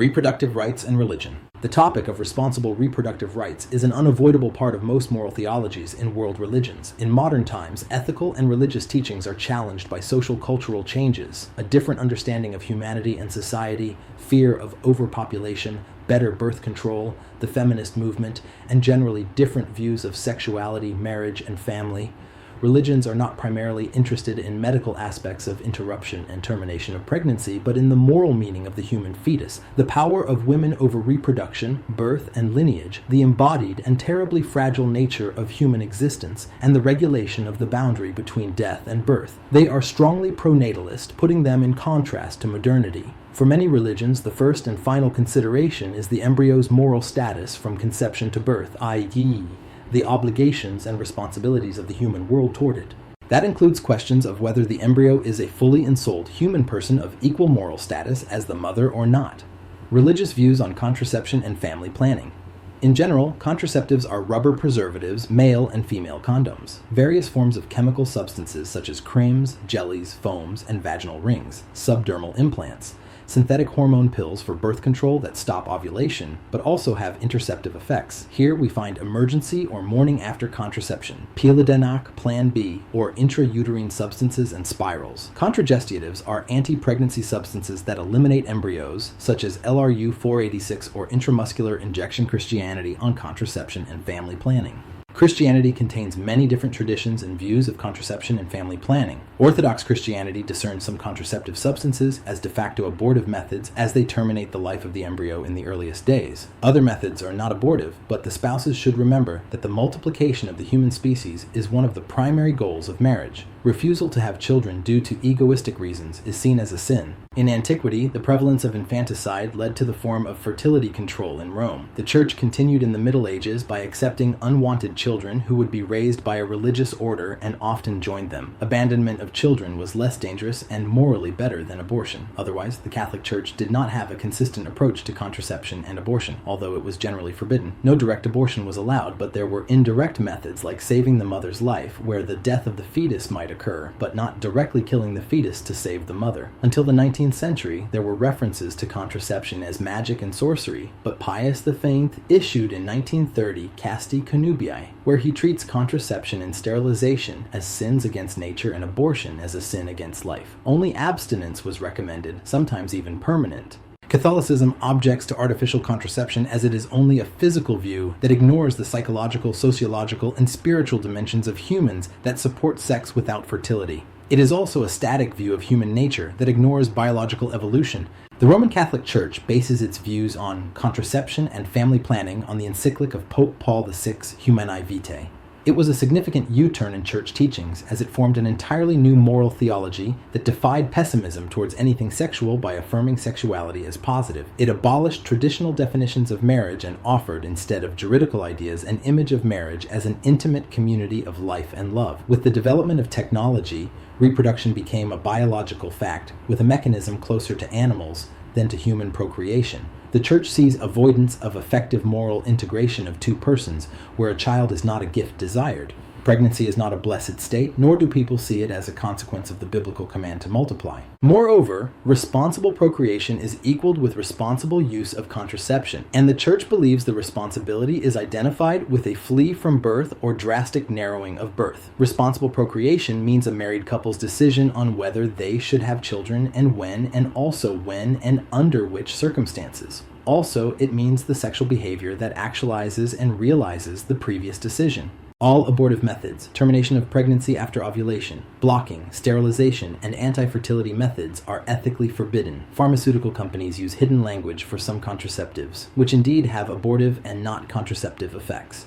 Reproductive rights and religion. The topic of responsible reproductive rights is an unavoidable part of most moral theologies in world religions. In modern times, ethical and religious teachings are challenged by social-cultural changes, a different understanding of humanity and society, fear of overpopulation, better birth control, the feminist movement, and generally different views of sexuality, marriage, and family. Religions are not primarily interested in medical aspects of interruption and termination of pregnancy, but in the moral meaning of the human fetus, the power of women over reproduction, birth, and lineage, the embodied and terribly fragile nature of human existence, and the regulation of the boundary between death and birth. They are strongly pronatalist, putting them in contrast to modernity. For many religions, the first and final consideration is the embryo's moral status from conception to birth, i.e., the obligations and responsibilities of the human world toward it. That includes questions of whether the embryo is a fully ensouled human person of equal moral status as the mother or not. Religious views on contraception and family planning. In general, contraceptives are rubber preservatives, male and female condoms, various forms of chemical substances such as creams, jellies, foams, and vaginal rings, subdermal implants, synthetic hormone pills for birth control that stop ovulation, but also have interceptive effects. Here we find emergency or morning after contraception, Pilodenac, Plan B, or intrauterine substances and spirals. Contragestatives are anti-pregnancy substances that eliminate embryos, such as LRU-486 or intramuscular injection. Christianity on contraception and family planning. Christianity contains many different traditions and views of contraception and family planning. Orthodox Christianity discerns some contraceptive substances as de facto abortive methods as they terminate the life of the embryo in the earliest days. Other methods are not abortive, but the spouses should remember that the multiplication of the human species is one of the primary goals of marriage. Refusal to have children due to egoistic reasons is seen as a sin. In antiquity, the prevalence of infanticide led to the form of fertility control in Rome. The Church continued in the Middle Ages by accepting unwanted children who would be raised by a religious order and often joined them. Abandonment of children was less dangerous and morally better than abortion. Otherwise, the Catholic Church did not have a consistent approach to contraception and abortion, although it was generally forbidden. No direct abortion was allowed, but there were indirect methods like saving the mother's life, where the death of the fetus might occur, but not directly killing the fetus to save the mother. Until the 19th century, there were references to contraception as magic and sorcery, but Pius V issued in 1930 Casti Connubii, where he treats contraception and sterilization as sins against nature and abortion as a sin against life. Only abstinence was recommended, sometimes even permanent. Catholicism objects to artificial contraception as it is only a physical view that ignores the psychological, sociological, and spiritual dimensions of humans that support sex without fertility. It is also a static view of human nature that ignores biological evolution. The Roman Catholic Church bases its views on contraception and family planning on the encyclic of Pope Paul VI, Humanae Vitae. It was a significant U-turn in church teachings as it formed an entirely new moral theology that defied pessimism towards anything sexual by affirming sexuality as positive. It abolished traditional definitions of marriage and offered, instead of juridical ideas, an image of marriage as an intimate community of life and love. With the development of technology, reproduction became a biological fact, with a mechanism closer to animals than to human procreation. The Church sees avoidance of effective moral integration of two persons, where a child is not a gift desired. Pregnancy is not a blessed state, nor do people see it as a consequence of the biblical command to multiply. Moreover, responsible procreation is equaled with responsible use of contraception, and the Church believes the responsibility is identified with a flee from birth or drastic narrowing of birth. Responsible procreation means a married couple's decision on whether they should have children and also when and under which circumstances. Also, it means the sexual behavior that actualizes and realizes the previous decision. All abortive methods, termination of pregnancy after ovulation, blocking, sterilization, and anti-fertility methods are ethically forbidden. Pharmaceutical companies use hidden language for some contraceptives, which indeed have abortive and not contraceptive effects.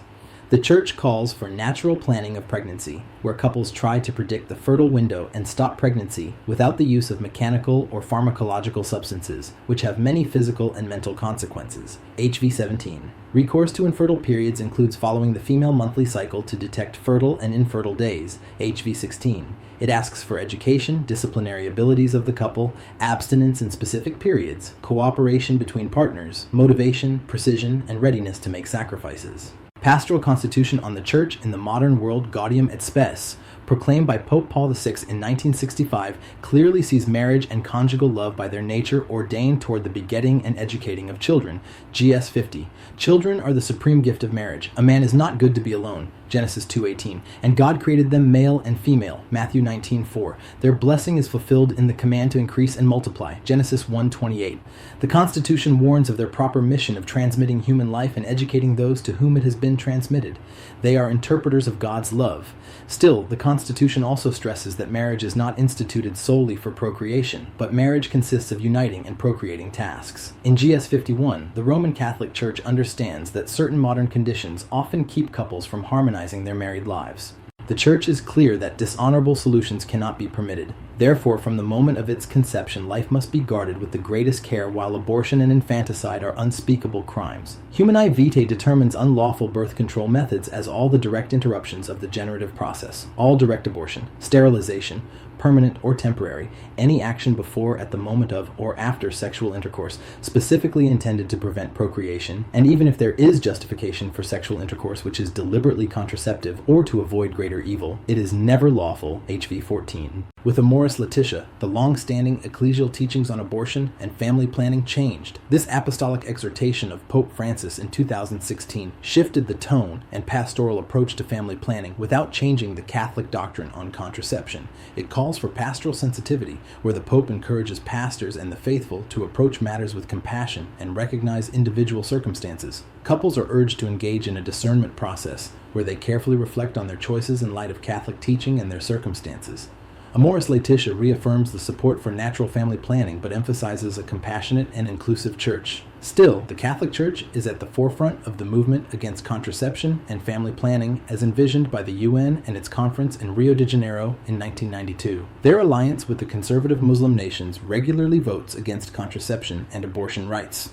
The Church calls for natural planning of pregnancy, where couples try to predict the fertile window and stop pregnancy without the use of mechanical or pharmacological substances, which have many physical and mental consequences. HV17. Recourse to infertile periods includes following the female monthly cycle to detect fertile and infertile days, HV16. It asks for education, disciplinary abilities of the couple, abstinence in specific periods, cooperation between partners, motivation, precision, and readiness to make sacrifices. Pastoral Constitution on the Church in the Modern World Gaudium et Spes, proclaimed by Pope Paul VI in 1965, clearly sees marriage and conjugal love by their nature ordained toward the begetting and educating of children. GS 50. Children are the supreme gift of marriage. A man is not good to be alone. Genesis 2:18. And God created them male and female. Matthew 19:4. Their blessing is fulfilled in the command to increase and multiply. Genesis 1:28. The Constitution warns of their proper mission of transmitting human life and educating those to whom it has been transmitted. They are interpreters of God's love. Still, the Constitution also stresses that marriage is not instituted solely for procreation, but marriage consists of uniting and procreating tasks. In GS 51, the Roman Catholic Church understands that certain modern conditions often keep couples from harmonizing their married lives. The Church is clear that dishonorable solutions cannot be permitted. Therefore, from the moment of its conception, life must be guarded with the greatest care, while abortion and infanticide are unspeakable crimes. Humanae Vitae determines unlawful birth control methods as all the direct interruptions of the generative process, all direct abortion, sterilization, permanent or temporary, any action before, at the moment of, or after sexual intercourse, specifically intended to prevent procreation, and even if there is justification for sexual intercourse which is deliberately contraceptive or to avoid greater evil, it is never lawful. HV 14. With Amoris Laetitia, the long-standing ecclesial teachings on abortion and family planning changed. This apostolic exhortation of Pope Francis in 2016 shifted the tone and pastoral approach to family planning without changing the Catholic doctrine on contraception. It calls for pastoral sensitivity, where the Pope encourages pastors and the faithful to approach matters with compassion and recognize individual circumstances. Couples are urged to engage in a discernment process, where they carefully reflect on their choices in light of Catholic teaching and their circumstances. Amoris Laetitia reaffirms the support for natural family planning, but emphasizes a compassionate and inclusive church. Still, the Catholic Church is at the forefront of the movement against contraception and family planning as envisioned by the UN and its conference in Rio de Janeiro in 1992. Their alliance with the conservative Muslim nations regularly votes against contraception and abortion rights.